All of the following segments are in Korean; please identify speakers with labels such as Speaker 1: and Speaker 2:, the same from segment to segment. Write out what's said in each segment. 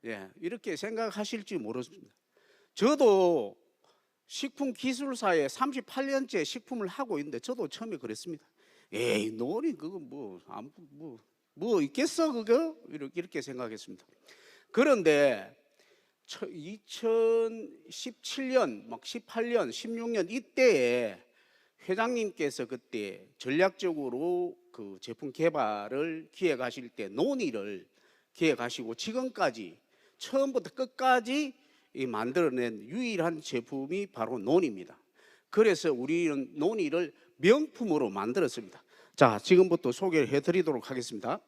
Speaker 1: 예, 이렇게 생각하실지 모르겠습니다. 저도 식품기술사에 38년째 식품을 하고 있는데 저도 처음에 그랬습니다. 에이, 논이 그거 뭐 있겠어 그거? 이렇게 생각했습니다. 그런데 2017년, 막 18년, 16년 이때에 회장님께서 그때 전략적으로 그 제품 개발을 기획하실 때 논의를 기획하시고 지금까지 처음부터 끝까지 만들어낸 유일한 제품이 바로 논입니다. 그래서 우리는 논의를 명품으로 만들었습니다. 자, 지금부터 소개를 해드리도록 하겠습니다.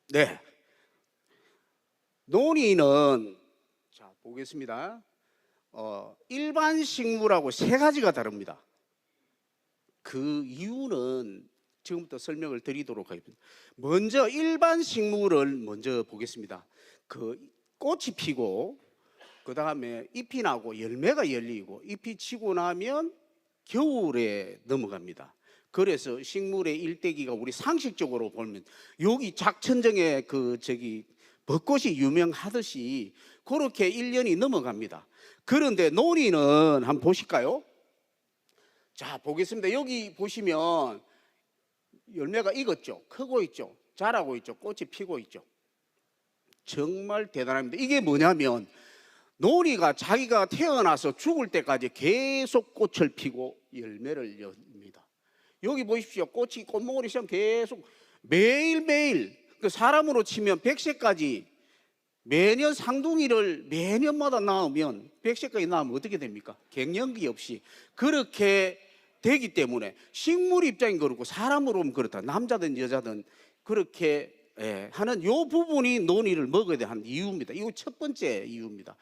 Speaker 1: 네, 논의는 자 보겠습니다. 일반 식물하고 세 가지가 다릅니다. 그 이유는 지금부터 설명을 드리도록 하겠습니다. 먼저 일반 식물을 먼저 보겠습니다. 그 꽃이 피고 그 다음에 잎이 나고 열매가 열리고 잎이 지고 나면 겨울에 넘어갑니다. 그래서 식물의 일대기가 우리 상식적으로 보면 여기 작천정에 벚꽃이 유명하듯이 그렇게 1년이 넘어갑니다. 그런데 논이는 한번 보실까요? 자, 보겠습니다. 여기 보시면 열매가 익었죠. 크고 있죠. 자라고 있죠. 꽃이 피고 있죠. 정말 대단합니다. 이게 뭐냐면 논이가 자기가 태어나서 죽을 때까지 계속 꽃을 피고 열매를 엽니다. 여기 보십시오. 꽃몽울이 시험 계속 매일매일 그 사람으로 치면 100세까지 매년 상둥이를 매년마다 낳으면 100세까지 낳으면 어떻게 됩니까? 갱년기 없이 그렇게 되기 때문에 식물 입장인 그렇고 사람으로 보면 그렇다. 남자든 여자든 그렇게 하는 요 부분이 논이를 먹어야 하는 이유입니다. 이거 첫 번째 이유입니다.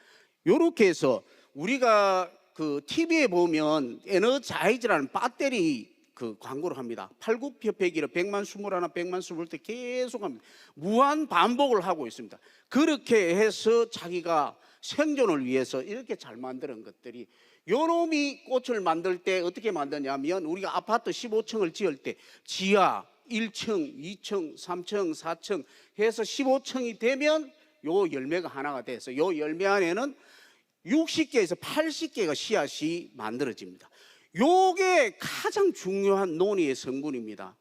Speaker 1: 요렇게 해서 우리가 그 TV에 보면 에너자이즈라는 배터리 그 광고를 합니다. 팔굽혀펴기를 100만 21, 100만 21때 계속 합니다. 무한 반복을 하고 있습니다. 그렇게 해서 자기가 생존을 위해서 이렇게 잘 만드는 것들이 요놈이 꽃을 만들 때 어떻게 만드냐면 우리가 아파트 15층을 지을 때 지하 1층, 2층, 3층, 4층 해서 15층이 되면 요 열매가 하나가 돼서 요 열매 안에는 60개에서 80개가 씨앗이 만들어집니다. 요게 가장 중요한 논이의 성분입니다.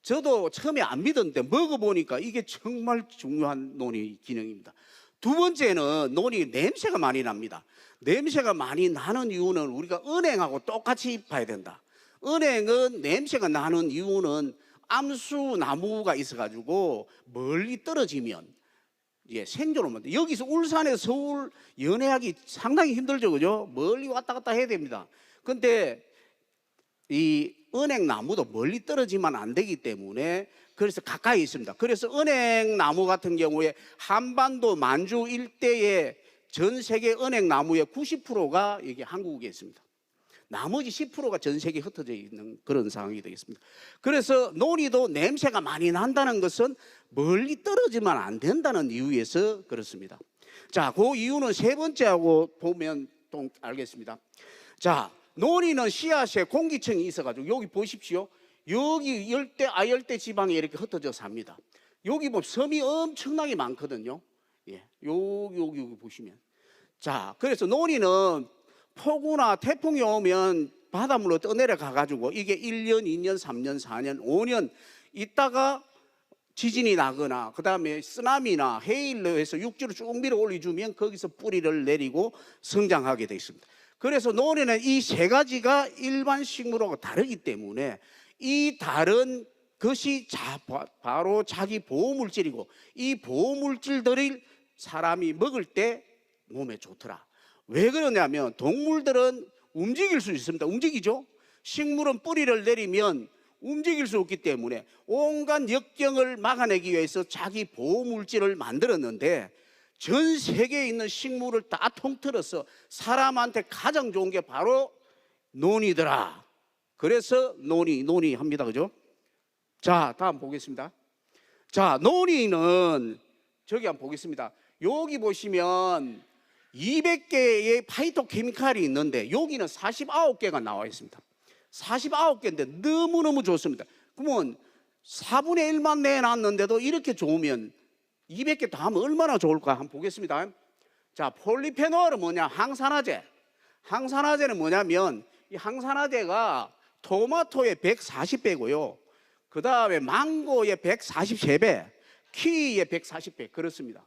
Speaker 1: 저도 처음에 안 믿었는데 먹어보니까 이게 정말 중요한 논이 기능입니다. 두 번째는 논이 냄새가 많이 납니다. 냄새가 많이 나는 이유는 우리가 은행하고 똑같이 봐야 된다. 은행은 냄새가 나는 이유는 암수 나무가 있어가지고 멀리 떨어지면 생존을 못해. 여기서 울산에서 서울 연애하기 상당히 힘들죠, 그죠? 멀리 왔다 갔다 해야 됩니다. 근데 이 은행 나무도 멀리 떨어지면 안 되기 때문에 그래서 가까이 있습니다. 그래서 은행 나무 같은 경우에 한반도 만주 일대의 전 세계 은행 나무의 90%가 여기 한국에 있습니다. 나머지 10%가 전 세계에 흩어져 있는 그런 상황이 되겠습니다. 그래서 논이도 냄새가 많이 난다는 것은 멀리 떨어지면 안 된다는 이유에서 그렇습니다. 자, 그 이유는 세 번째하고 보면 또 알겠습니다. 자, 논이는 씨앗에 공기층이 있어가지고 여기 보십시오. 여기 열대, 아열대 지방에 이렇게 흩어져 삽니다. 여기 보면 섬이 엄청나게 많거든요. 여기 보시면. 자, 그래서 논이는 폭우나 태풍이 오면 바닷물로 떠내려가 가지고 이게 1년, 2년, 3년, 4년, 5년 있다가 지진이 나거나 그 다음에 쓰나미나 해일로 해서 육지로 쭉 밀어 올려주면 거기서 뿌리를 내리고 성장하게 되어 있습니다. 그래서 논에는 이 세 가지가 일반 식물하고 다르기 때문에 이 다른 것이 바로 자기 보호물질이고 이 보호물질들을 사람이 먹을 때 몸에 좋더라. 왜 그러냐면 동물들은 움직일 수 있습니다. 움직이죠. 식물은 뿌리를 내리면 움직일 수 없기 때문에 온갖 역경을 막아내기 위해서 자기 보호물질을 만들었는데 전 세계에 있는 식물을 다 통틀어서 사람한테 가장 좋은 게 바로 논이더라. 그래서 논이 합니다. 그죠? 자, 다음 보겠습니다. 자, 논이는 저기 한번 보겠습니다. 여기 보시면 200개의 파이토케미칼이 있는데 여기는 49개가 나와 있습니다. 49개인데 너무너무 좋습니다. 그러면 4분의 1만 내놨는데도 이렇게 좋으면 200개 다 하면 얼마나 좋을까 한번 보겠습니다. 자, 폴리페놀은 뭐냐? 항산화제. 항산화제는 뭐냐면 이 항산화제가 토마토의 140배고요. 그 다음에 망고의 143배, 키위의 140배 그렇습니다.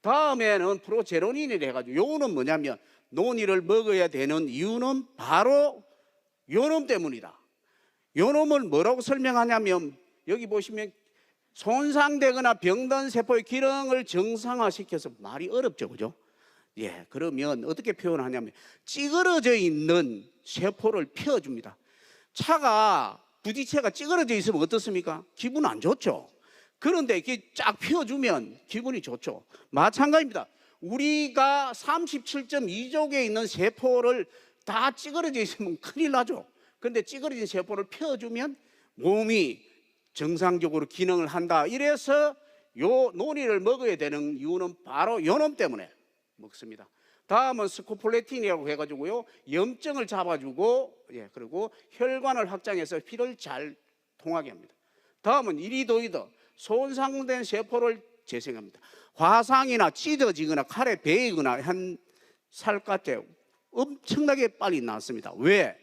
Speaker 1: 다음에는 프로제로닌이라 해가지고 요거는 뭐냐면 논이를 먹어야 되는 이유는 바로 요놈 때문이다. 요놈을 뭐라고 설명하냐면 여기 보시면 손상되거나 병든 세포의 기능을 정상화시켜서 말이 어렵죠, 그죠? 예, 그러면 어떻게 표현하냐면 찌그러져 있는 세포를 펴줍니다. 차가 부딪혀가 찌그러져 있으면 어떻습니까? 기분 안 좋죠. 그런데 이렇게 쫙 펴주면 기분이 좋죠. 마찬가지입니다. 우리가 37.2족에 있는 세포를 다 찌그러져 있으면 큰일 나죠. 그런데 찌그러진 세포를 펴주면 몸이 정상적으로 기능을 한다. 이래서 요 논이를 먹어야 되는 이유는 바로 요놈 때문에 먹습니다. 다음은 스코폴레틴이라고 해가지고요, 염증을 잡아주고, 예, 그리고 혈관을 확장해서 피를 잘 통하게 합니다. 다음은 이리도이드, 손상된 세포를 재생합니다. 화상이나 찢어지거나 칼에 베이거나 한 살갗에 엄청나게 빨리 나왔습니다. 왜?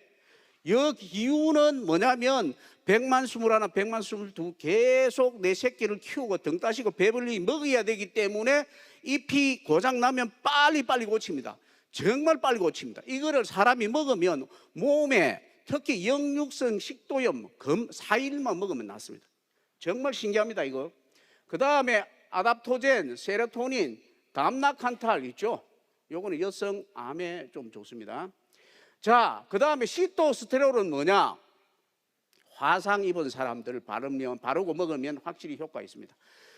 Speaker 1: 여기 이유는 뭐냐면 100만 21, 100만 22 계속 내 새끼를 키우고 등 따시고 배불리 먹어야 되기 때문에 잎이 고장 나면 빨리 고칩니다. 정말 빨리 고칩니다. 이거를 사람이 먹으면 몸에 특히 역류성 식도염 4일만 먹으면 낫습니다. 정말 신기합니다, 이거. 그 다음에 아답토젠, 세로토닌, 담나칸탈 있죠. 요거는 여성 암에 좀 좋습니다. 자, 그 다음에 시토스테롤은 뭐냐? 화상 입은 사람들 바르고 먹으면 확실히 효과가 있습니다.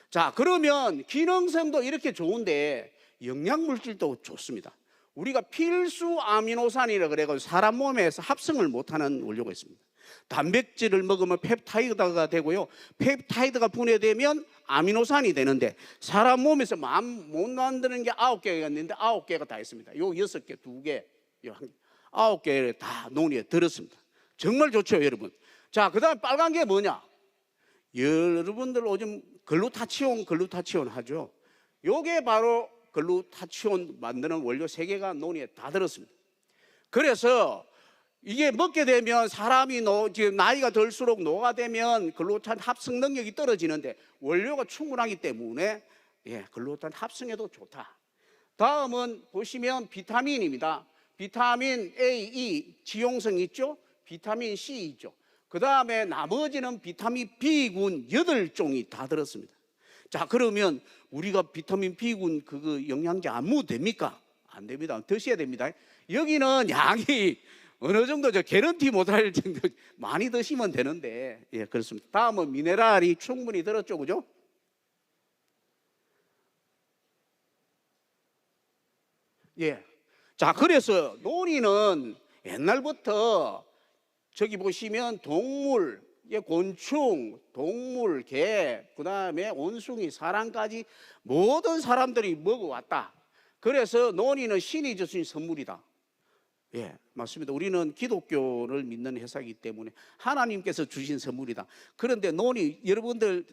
Speaker 1: 자, 그러면 기능성도 이렇게 좋은데 영양물질도 좋습니다. 우리가 필수 아미노산이라 그래가지고 사람 몸에서 합성을 못하는 원료가 있습니다. 단백질을 먹으면 펩타이드가 되고요, 펩타이드가 분해되면 아미노산이 되는데 사람 몸에서 못 만드는 게 9개가 있는데 9개가 다 있습니다. 요 6개, 2개, 요 9개 다 논의에 들었습니다. 정말 좋죠, 여러분. 자, 그 다음 빨간 게 뭐냐? 여러분들 요즘 글루타치온 하죠. 요게 바로 글루타치온 만드는 원료 3개가 논의에 다 들었습니다. 그래서 이게 먹게 되면 사람이 지금 나이가 들수록 노가 되면 글루탄 합성 능력이 떨어지는데 원료가 충분하기 때문에, 예, 글루탄 합성에도 좋다. 다음은 보시면 비타민입니다. 비타민 A, E, 지용성 있죠? 비타민 C 있죠? 그 다음에 나머지는 비타민 B군 8종이 다 들었습니다. 자, 그러면 우리가 비타민 B군 그거 영양제 안 먹어도 됩니까? 안 됩니다. 드셔야 됩니다. 여기는 양이 어느 정도 개런티 못할 정도 많이 드시면 되는데, 예, 그렇습니다. 다음은 미네랄이 충분히 들었죠, 그죠? 예. 자, 그래서 논이는 옛날부터 저기 보시면 동물, 곤충, 동물, 개, 그 다음에 원숭이, 사람까지 모든 사람들이 먹어왔다. 그래서 논이는 신이 주신 선물이다. 예, 맞습니다. 우리는 기독교를 믿는 회사이기 때문에 하나님께서 주신 선물이다. 그런데 논이 여러분들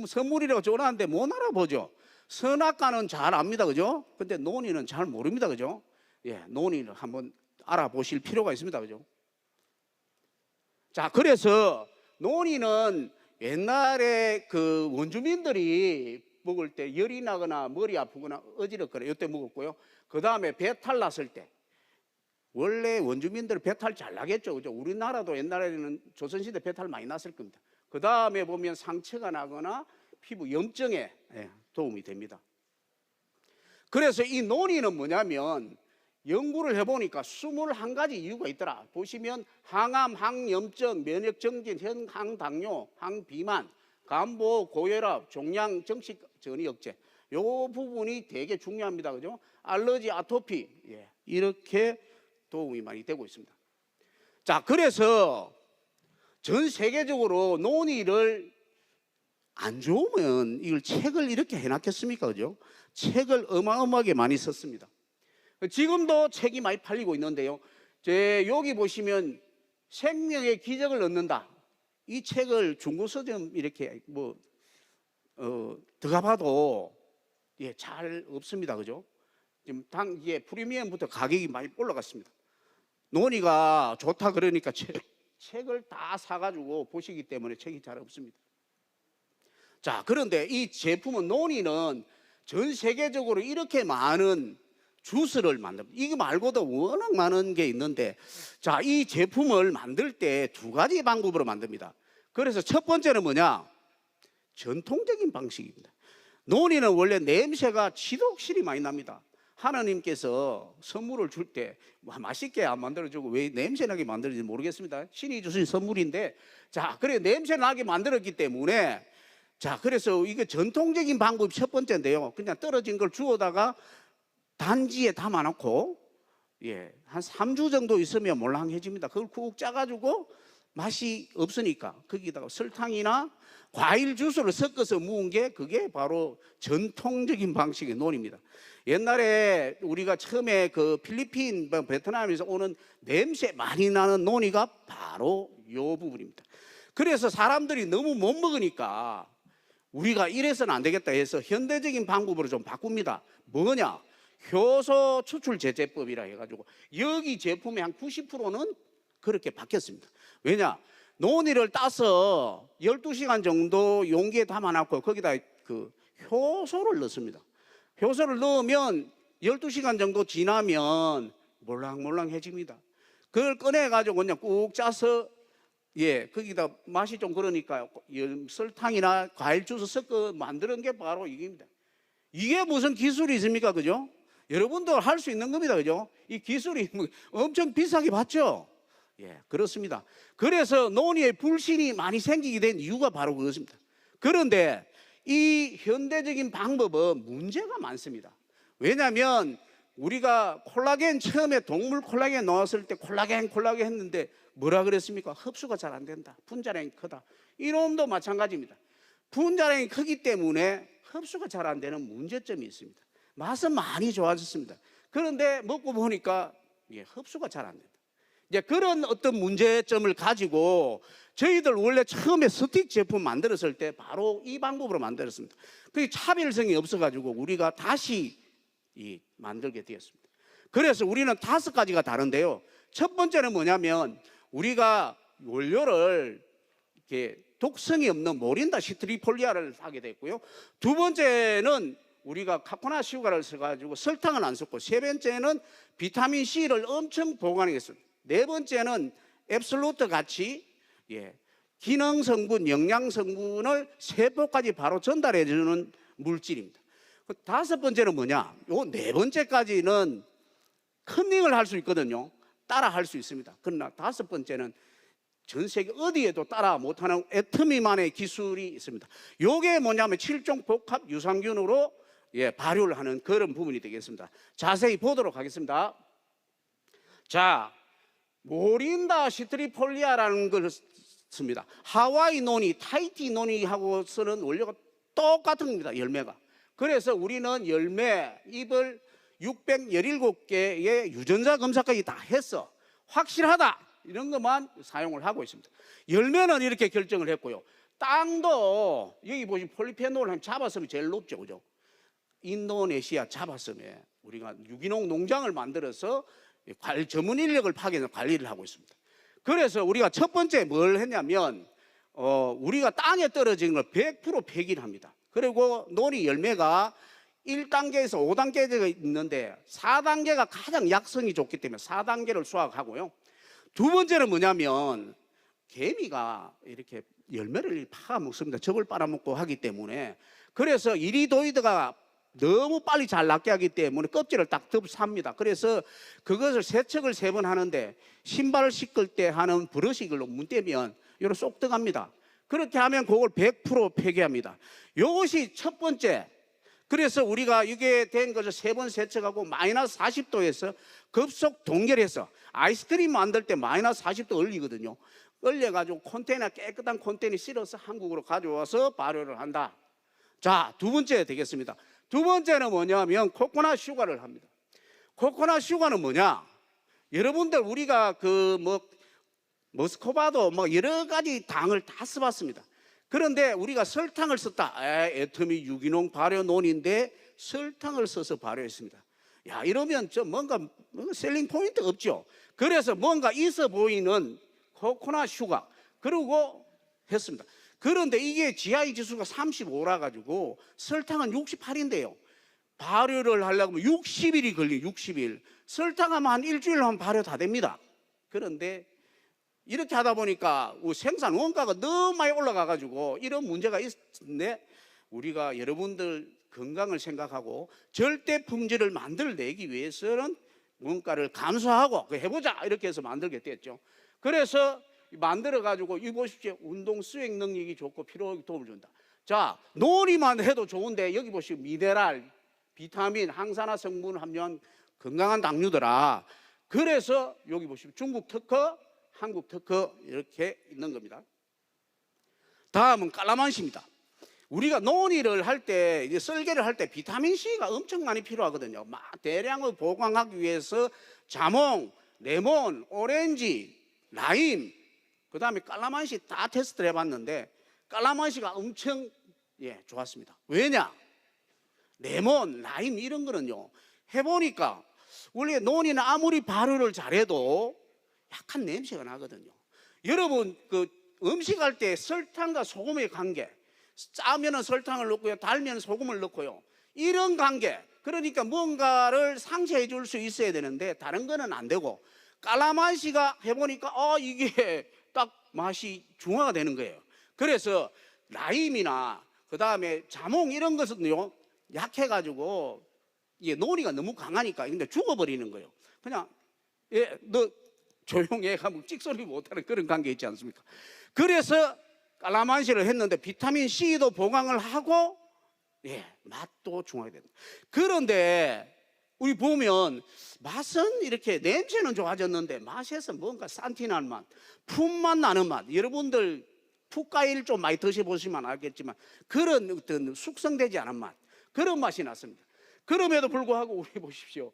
Speaker 1: 선물이라고 전하는데 못 알아보죠. 선악과는 잘 압니다, 그죠? 근데 논이는 잘 모릅니다, 그죠? 예, 논이를 한번 알아보실 필요가 있습니다, 그죠? 자, 그래서 논이는 옛날에 그 원주민들이 먹을 때 열이 나거나 머리 아프거나 어지럽거나 이때 먹었고요. 그 다음에 배탈 났을 때, 원래 원주민들 배탈 잘 나겠죠, 그죠? 우리나라도 옛날에는 조선시대 배탈 많이 났을 겁니다. 그 다음에 보면 상처가 나거나 피부 염증에, 예, 도움이 됩니다. 그래서 이 논이는 뭐냐면 연구를 해보니까 21가지 이유가 있더라. 보시면 항암, 항염증, 면역정진, 항당뇨, 항비만, 간보, 고혈압, 종양, 정식 전이 억제, 요 부분이 되게 중요합니다, 그죠? 알러지, 아토피, 예, 이렇게 도움이 많이 되고 있습니다. 자, 그래서 전 세계적으로 논의를 안 좋으면 이걸 책을 이렇게 해놨겠습니까, 그죠? 책을 어마어마하게 많이 썼습니다. 지금도 책이 많이 팔리고 있는데요, 여기 보시면 생명의 기적을 얻는다, 이 책을 중고 서점 이렇게 들어가 봐도 예, 잘 없습니다. 그죠? 지금 예, 프리미엄부터 가격이 많이 올라갔습니다. 논의가 좋다 그러니까 책을 다 사가지고 보시기 때문에 책이 잘 없습니다. 자, 그런데 이 제품은 논의는 전 세계적으로 이렇게 많은 주스를 만듭니다. 이거 말고도 워낙 많은 게 있는데, 자, 이 제품을 만들 때 두 가지 방법으로 만듭니다. 그래서 첫 번째는 뭐냐? 전통적인 방식입니다. 논의는 원래 냄새가 지독실이 많이 납니다. 하나님께서 선물을 줄 때 맛있게 안 만들어주고 왜 냄새나게 만들었는지 모르겠습니다. 신이 주신 선물인데, 자, 그래 냄새나게 만들었기 때문에, 자, 그래서 이게 전통적인 방법이 첫 번째인데요. 그냥 떨어진 걸 주워다가 단지에 담아놓고, 예, 한 3주 정도 있으면 몰랑해집니다. 그걸 쿡 짜가지고 맛이 없으니까 거기다가 설탕이나 과일 주스를 섞어서 무은 게 그게 바로 전통적인 방식의 논입니다. 옛날에 우리가 처음에 그 필리핀, 베트남에서 오는 냄새 많이 나는 논이가 바로 이 부분입니다. 그래서 사람들이 너무 못 먹으니까 우리가 이래서는 안 되겠다 해서 현대적인 방법으로 좀 바꿉니다. 뭐냐? 효소 추출 제제법이라 해가지고 여기 제품의 한 90%는 그렇게 바뀌었습니다. 왜냐? 논이를 따서 12시간 정도 용기에 담아놨고 거기다 그 효소를 넣습니다. 효소를 넣으면 12시간 정도 지나면 몰랑몰랑해집니다. 그걸 꺼내가지고 그냥 꾹 짜서, 예, 거기다 맛이 좀 그러니까 설탕이나 과일 주스 섞어 만드는 게 바로 이겁니다. 이게 무슨 기술이 있습니까? 그죠? 여러분도 할 수 있는 겁니다. 그죠? 이 기술이 엄청 비싸게 받죠? 예, 그렇습니다. 그래서 논의에 불신이 많이 생기게 된 이유가 바로 그것입니다. 그런데 이 현대적인 방법은 문제가 많습니다. 왜냐하면 우리가 콜라겐 처음에 동물 콜라겐 나왔을 때 콜라겐 했는데 뭐라 그랬습니까? 흡수가 잘 안 된다. 분자량이 크다. 이놈도 마찬가지입니다. 분자량이 크기 때문에 흡수가 잘 안 되는 문제점이 있습니다. 맛은 많이 좋아졌습니다. 그런데 먹고 보니까 흡수가 잘 안 된다. 이제 그런 어떤 문제점을 가지고 저희들 원래 처음에 스틱 제품 만들었을 때 바로 이 방법으로 만들었습니다. 그게 차별성이 없어가지고 우리가 다시 만들게 되었습니다. 그래서 우리는 5가지가 다른데요. 첫 번째는 뭐냐면 우리가 원료를 이렇게 독성이 없는 모린다 시트리폴리아를 하게 됐고요. 두 번째는 우리가 카코나 슈가를 써가지고 설탕을 안 썼고, 세 번째는 비타민 C를 엄청 보관했습니다. 네 번째는 앱솔루트 같이 기능 성분, 영양 성분을 세포까지 바로 전달해 주는 물질입니다. 다섯 번째는 뭐냐? 요 네 번째까지는 컨닝을 할 수 있거든요. 따라 할 수 있습니다. 그러나 다섯 번째는 전 세계 어디에도 따라 못하는 애터미만의 기술이 있습니다. 요게 뭐냐면 7종 복합 유산균으로 발효를 하는 그런 부분이 되겠습니다. 자세히 보도록 하겠습니다. 자, 모린다 시트리폴리아라는 걸 씁니다. 하와이 논이, 타히티 논이하고서는 원료가 똑같은 겁니다. 열매가. 그래서 우리는 열매, 잎을 617개의 유전자 검사까지 다 해서 확실하다 이런 것만 사용을 하고 있습니다. 열매는 이렇게 결정을 했고요. 땅도 여기 보시면 폴리페놀 한 자바섬이 제일 높죠, 그죠? 인도네시아 자바섬에 우리가 유기농 농장을 만들어서 전문 인력을 파견해서 관리를 하고 있습니다. 그래서 우리가 첫 번째 뭘 했냐면 우리가 땅에 떨어지는 걸 100% 폐기를 합니다. 그리고 논이 열매가 1단계에서 5단계가 있는데 4단계가 가장 약성이 좋기 때문에 4단계를 수확하고요. 두 번째는 뭐냐면 개미가 이렇게 열매를 파먹습니다. 적을 빨아먹고 하기 때문에. 그래서 이리도이드가 너무 빨리 잘 낫게 하기 때문에 껍질을 딱 덮습니다. 그래서 그것을 세척을 3번 하는데 신발을 씻을 때 하는 브러쉬 이걸로 문대면 이로 쏙 들어갑니다. 그렇게 하면 그걸 100% 폐기합니다. 이것이 첫 번째. 그래서 우리가 이게 된 것을 3번 세척하고 마이너스 40도에서 급속 동결해서 아이스크림 만들 때 마이너스 40도 얼리거든요. 얼려가지고 컨테이너, 깨끗한 컨테이너 실어서 한국으로 가져와서 발효를 한다. 자, 두 번째 되겠습니다. 두 번째는 뭐냐면 코코넛 슈가를 합니다. 코코넛 슈가는 뭐냐? 여러분들 우리가 머스코바도 여러 가지 당을 다 써봤습니다. 그런데 우리가 설탕을 썼다. 애터미 유기농 발효 논인데 설탕을 써서 발효했습니다. 야, 이러면 좀 뭔가 셀링 포인트 없죠. 그래서 뭔가 있어 보이는 코코넛 슈가 그러고 했습니다. 그런데 이게 GI 지수가 35라 가지고 설탕은 68인데요. 발효를 하려면 60일이 걸려요. 60일. 설탕하면 한 일주일 하면 발효 다 됩니다. 그런데 이렇게 하다 보니까 생산 원가가 너무 많이 올라가 가지고 이런 문제가 있는데, 우리가 여러분들 건강을 생각하고 절대 품질을 만들어내기 위해서는 원가를 감소하고 해보자 이렇게 해서 만들게 됐죠. 그래서 만들어 가지고 이 보십시오. 운동 수행 능력이 좋고 피로 도움을 준다. 자, 논이만 해도 좋은데 여기 보시면 미네랄, 비타민, 항산화 성분 함유한 건강한 당류더라. 그래서 여기 보시면 중국 특허, 한국 특허 이렇게 있는 겁니다. 다음은 깔라만시입니다. 우리가 논이를 할 때, 이제 썰개를 할 때 비타민 C가 엄청 많이 필요하거든요. 막 대량을 보강하기 위해서 자몽, 레몬, 오렌지, 라임, 그 다음에 깔라만시 다 테스트를 해봤는데 깔라만시가 엄청 좋았습니다. 왜냐? 레몬, 라임 이런 거는요, 해보니까 원래 논이는 아무리 발효를 잘해도 약한 냄새가 나거든요. 여러분 그 음식할 때 설탕과 소금의 관계, 짜면은 설탕을 넣고요, 달면 소금을 넣고요, 이런 관계, 그러니까 뭔가를 상쇄해 줄 수 있어야 되는데 다른 거는 안 되고, 깔라만시가 해보니까 이게 딱 맛이 중화가 되는 거예요. 그래서 라임이나 그 다음에 자몽 이런 것은요 약해가지고 이게 논이가 너무 강하니까 근데 죽어버리는 거예요. 그냥 너 조용해 하면 찍소리 못하는 그런 관계 있지 않습니까? 그래서 깔라만시를 했는데 비타민 C도 보강을 하고 맛도 중화가 된다. 그런데 우리 보면 맛은 이렇게 냄새는 좋아졌는데 맛에서 뭔가 산티난 맛, 품맛 나는 맛, 여러분들 풋과일 좀 많이 드셔보시면 알겠지만 그런 어떤 숙성되지 않은 맛, 그런 맛이 났습니다. 그럼에도 불구하고 우리 보십시오.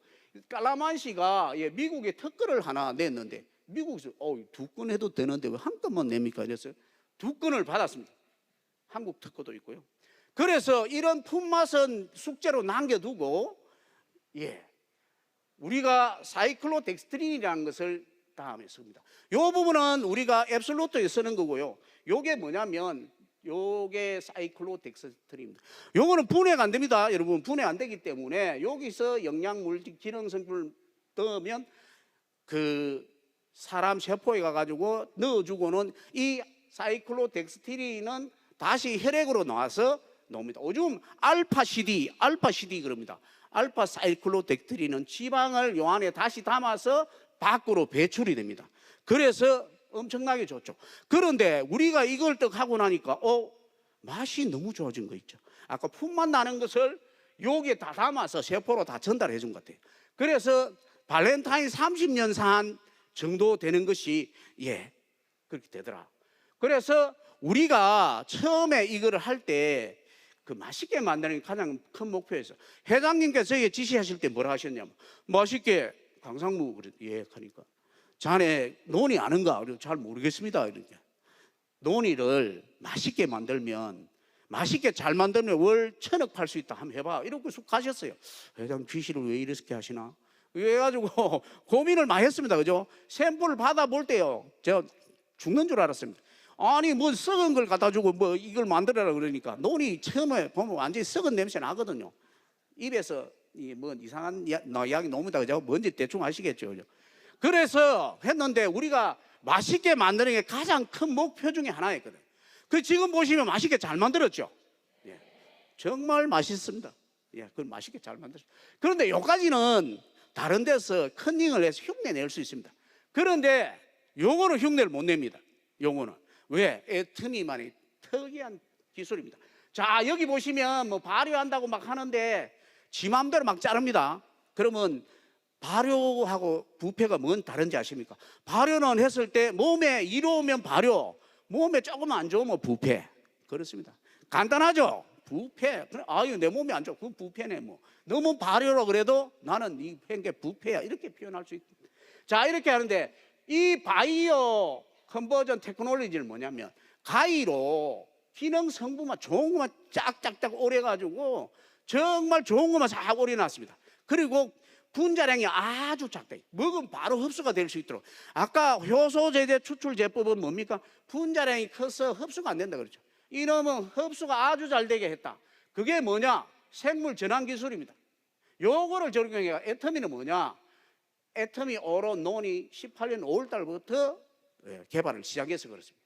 Speaker 1: 깔라만시가 미국에 특허를 하나 냈는데 미국에서 2건 해도 되는데 왜 한 건만 냅니까? 이랬어요. 2건을 받았습니다. 한국 특허도 있고요. 그래서 이런 품맛은 숙제로 남겨두고 우리가 사이클로덱스트린이라는 것을 다음에 씁니다. 이 부분은 우리가 앱솔루트에 쓰는 거고요. 요게 뭐냐면 요게 사이클로덱스트린입니다. 요거는 분해가 안 됩니다. 여러분 분해 안 되기 때문에 여기서 영양물, 기능성분을 넣으면 그 사람 세포에 가가지고 넣어주고는 이 사이클로덱스트린은 다시 혈액으로 나와서 나옵니다. 요즘 알파 CD 그럽니다. 알파 사이클로덱스트린은 지방을 요 안에 다시 담아서 밖으로 배출이 됩니다. 그래서 엄청나게 좋죠. 그런데 우리가 이걸 딱 하고 나니까 맛이 너무 좋아진 거 있죠. 아까 품맛 나는 것을 여기에 다 담아서 세포로 다 전달해 준 것 같아요. 그래서 발렌타인 30년 산 정도 되는 것이 그렇게 되더라. 그래서 우리가 처음에 이거를 할 때 그 맛있게 만드는 게 가장 큰 목표였어요. 회장님께서 저에게 지시하실 때 뭐라 하셨냐면 맛있게 강상무 하니까 자네 논이 아는가? 잘 모르겠습니다. 이렇게 논이를 맛있게 만들면, 맛있게 잘 만들면 월 1,000억 팔 수 있다. 한번 해봐. 이렇게 쑥 가셨어요. 회장 귀시를 왜 이렇게 하시나? 그래가지고 고민을 많이 했습니다. 그죠? 샘플을 받아볼 때요, 제가 죽는 줄 알았습니다. 아니 뭐 썩은 걸 갖다 주고 뭐 이걸 만들어라 그러니까 논이 처음에 보면 완전히 썩은 냄새 나거든요. 입에서 뭐 이상한 약이 나옵니다. 그죠? 뭔지 대충 아시겠죠? 그죠? 그래서 했는데 우리가 맛있게 만드는 게 가장 큰 목표 중에 하나였거든요. 그 지금 보시면 맛있게 잘 만들었죠. 정말 맛있습니다. 그걸 맛있게 잘 만들었죠. 그런데 여기까지는 다른 데서 컨닝을 해서 흉내 낼 수 있습니다. 그런데 요거는 흉내를 못 냅니다. 요거는 왜? 애터미만의 특이한 기술입니다. 자, 여기 보시면 뭐 발효한다고 막 하는데 지 맘대로 막 자릅니다. 그러면 발효하고 부패가 뭔 다른지 아십니까? 발효는 했을 때 몸에 이로우면 발효, 몸에 조금 안 좋으면 부패. 그렇습니다. 간단하죠? 부패. 아유, 내 몸이 안 좋아. 그건 부패네 뭐. 너무 발효라 그래도 나는 이 게 부패야. 이렇게 표현할 수 있습니다. 자, 이렇게 하는데 이 바이오 컨버전 테크놀로지는 뭐냐면 가위로 기능 성분만 좋은 것만 짝짝짝 오래가지고 정말 좋은 것만 싹 오래놨습니다. 그리고 분자량이 아주 작다. 먹으면 바로 흡수가 될 수 있도록. 아까 효소 제제 추출 제법은 뭡니까? 분자량이 커서 흡수가 안 된다 그랬죠. 이놈은 흡수가 아주 잘 되게 했다. 그게 뭐냐? 생물 전환 기술입니다. 요거를 적용해가 애터미는 뭐냐? 애터미 오로 논이 18년 5월 달부터 개발을 시작해서 그렇습니다.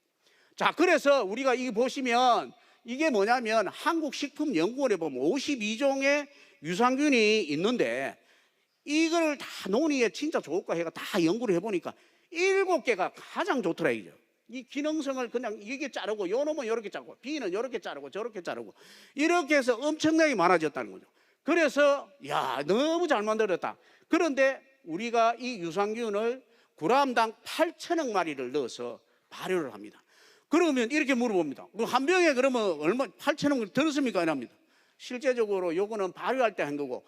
Speaker 1: 자, 그래서 우리가 이 보시면 이게 뭐냐면 한국식품연구원에 보면 52종의 유산균이 있는데 이걸 다 논의에 진짜 좋을까 해가 다 연구를 해보니까 7개가 가장 좋더라 이죠. 이 기능성을 그냥 이게 자르고 요 놈은 이렇게 자르고 B는 이렇게 자르고 저렇게 자르고 이렇게 해서 엄청나게 많아졌다는 거죠. 그래서 야, 너무 잘 만들었다. 그런데 우리가 이 유산균을 g당 8천억 마리를 넣어서 발효를 합니다. 그러면 이렇게 물어봅니다. 한 병에 그러면 얼마 8천억 들었습니까? 안 합니다. 실제적으로 요거는 발효할 때 한 거고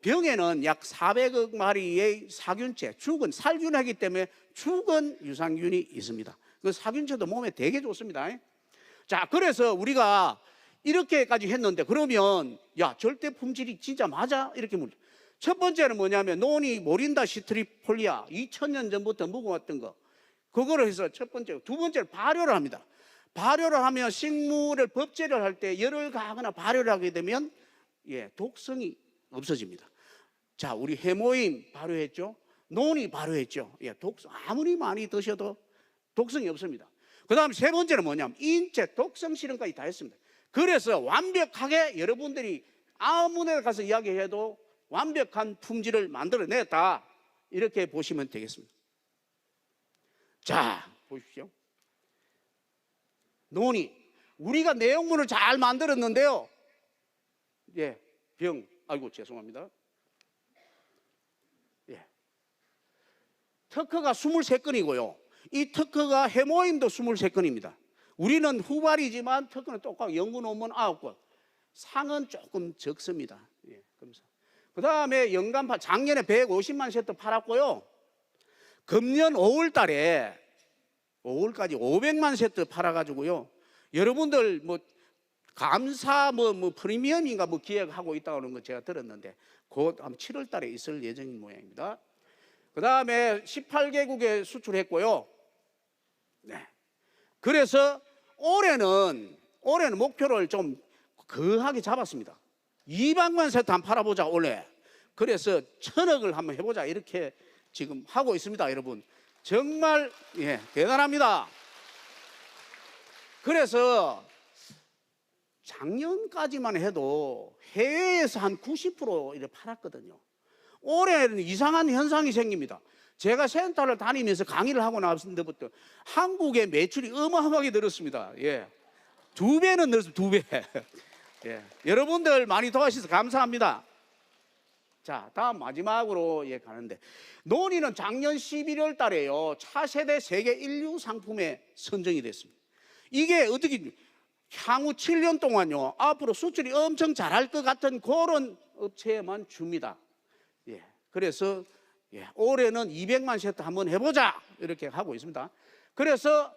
Speaker 1: 병에는 약 400억 마리의 사균체, 죽은 살균하기 때문에 죽은 유산균이 있습니다. 그 사균체도 몸에 되게 좋습니다. 자, 그래서 우리가 이렇게까지 했는데 그러면 야, 절대 품질이 진짜 맞아? 이렇게 묻죠. 첫 번째는 뭐냐면 논이 모린다 시트리폴리아 2000년 전부터 묵어왔던 거 그거를 해서 첫 번째, 두 번째는 발효를 합니다. 발효를 하면 식물을 법제를 할 때 열을 가하거나 발효를 하게 되면 독성이 없어집니다. 자, 우리 해모임 발효했죠. 논이 발효했죠. 독성 아무리 많이 드셔도 독성이 없습니다. 그 다음 세 번째는 뭐냐면 인체 독성 실험까지 다 했습니다. 그래서 완벽하게 여러분들이 아무 데 가서 이야기해도 완벽한 품질을 만들어냈다 이렇게 보시면 되겠습니다. 자, 보십시오. 논이 우리가 내용물을 잘 만들었는데요. 아이고 죄송합니다. 특허가 23건이고요. 이 특허가 해모임도 23건입니다. 우리는 후발이지만 특허는 똑같고 연구 논문 9건. 상은 조금 적습니다. 그 다음에 연간 작년에 150만 세트 팔았고요. 금년 5월 달에 5월까지 500만 세트 팔아가지고요. 여러분들 뭐 감사 프리미엄인가 기획하고 있다고 하는 거 제가 들었는데 곧 7월 달에 있을 예정인 모양입니다. 그 다음에 18개국에 수출했고요. 그래서 올해는 목표를 좀 거하게 잡았습니다. 200만 세트 한번 팔아보자 올해. 그래서 1000억을 한번 해보자 이렇게 지금 하고 있습니다. 여러분 정말 대단합니다. 그래서 작년까지만 해도 해외에서 한 90% 이렇게 팔았거든요. 올해는 이상한 현상이 생깁니다. 제가 센터를 다니면서 강의를 하고 나왔을 때부터 한국의 매출이 어마어마하게 늘었습니다. 2배는 늘었습니다. 2배. 여러분들 많이 도와주셔서 감사합니다. 자, 다음 마지막으로 가는데 논의는 작년 11월 달에요. 차세대 세계 인류 상품에 선정이 됐습니다. 이게 어떻게 향후 7년 동안요 앞으로 수출이 엄청 잘할 것 같은 그런 업체에만 줍니다. 그래서 올해는 200만 세트 한번 해보자 이렇게 하고 있습니다. 그래서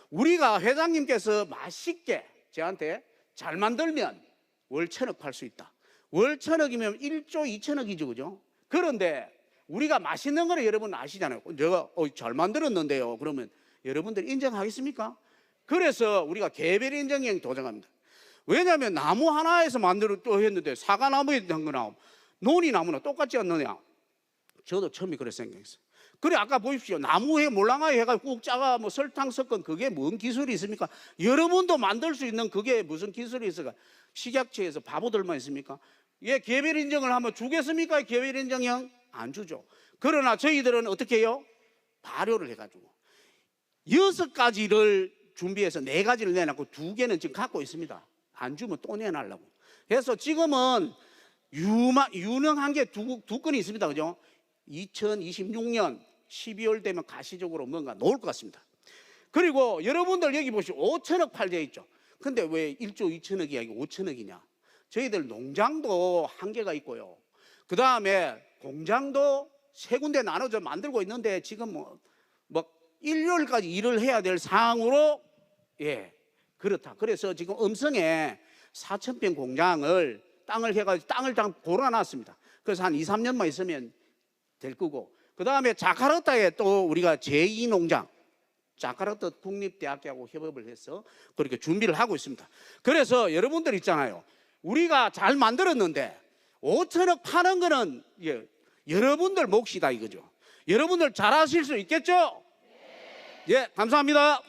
Speaker 1: 우리가 회장님께서 맛있게 저한테 잘 만들면 월 1000억 팔 수 있다. 월 1000억이면 1조 2천억이죠, 그죠? 그런데 우리가 맛있는 거는 여러분 아시잖아요. 제가 잘 만들었는데요. 그러면 여러분들 인정하겠습니까? 그래서 우리가 개별 인정형 도전합니다. 왜냐하면 나무 하나에서 만들어 했는데 사과나무에 한 거나 논이 나무나 똑같지 않느냐? 저도 처음에 그래 생각했어요. 그래 아까 보십시오. 나무에 몰랑아에 해가지고 꾹 짜가 설탕 섞은 그게 뭔 기술이 있습니까? 여러분도 만들 수 있는 그게 무슨 기술이 있을까? 식약처에서 바보들만 있습니까? 개별 인정을 하면 주겠습니까? 개별 인정형 안 주죠. 그러나 저희들은 어떻게 해요? 발효를 해가지고 6가지를 준비해서 4가지를 내놨고 2개는 지금 갖고 있습니다. 안 주면 또 내놔려고. 그래서 지금은 유능한 게 두 건이 있습니다. 그죠? 2026년 12월 되면 가시적으로 뭔가 나올 것 같습니다. 그리고 여러분들 여기 보시면 5천억 팔려 있죠. 근데 왜 1조 2천억이 아니고 5천억이냐? 저희들 농장도 한계가 있고요. 그 다음에 공장도 3군데 나눠서 만들고 있는데 지금 뭐 일요일까지 일을 해야 될 상황으로 그렇다. 그래서 지금 음성에 4,000평 공장을 땅을 해가지고 땅을 다 골아놨습니다. 그래서 한 2, 3년만 있으면 될 거고, 그 다음에 자카르타에 또 우리가 제2농장, 자카르타 국립대학교하고 협업을 해서 그렇게 준비를 하고 있습니다. 그래서 여러분들 있잖아요. 우리가 잘 만들었는데 5천억 파는 거는 여러분들 몫이다 이거죠. 여러분들 잘하실 수 있겠죠? 예, 감사합니다.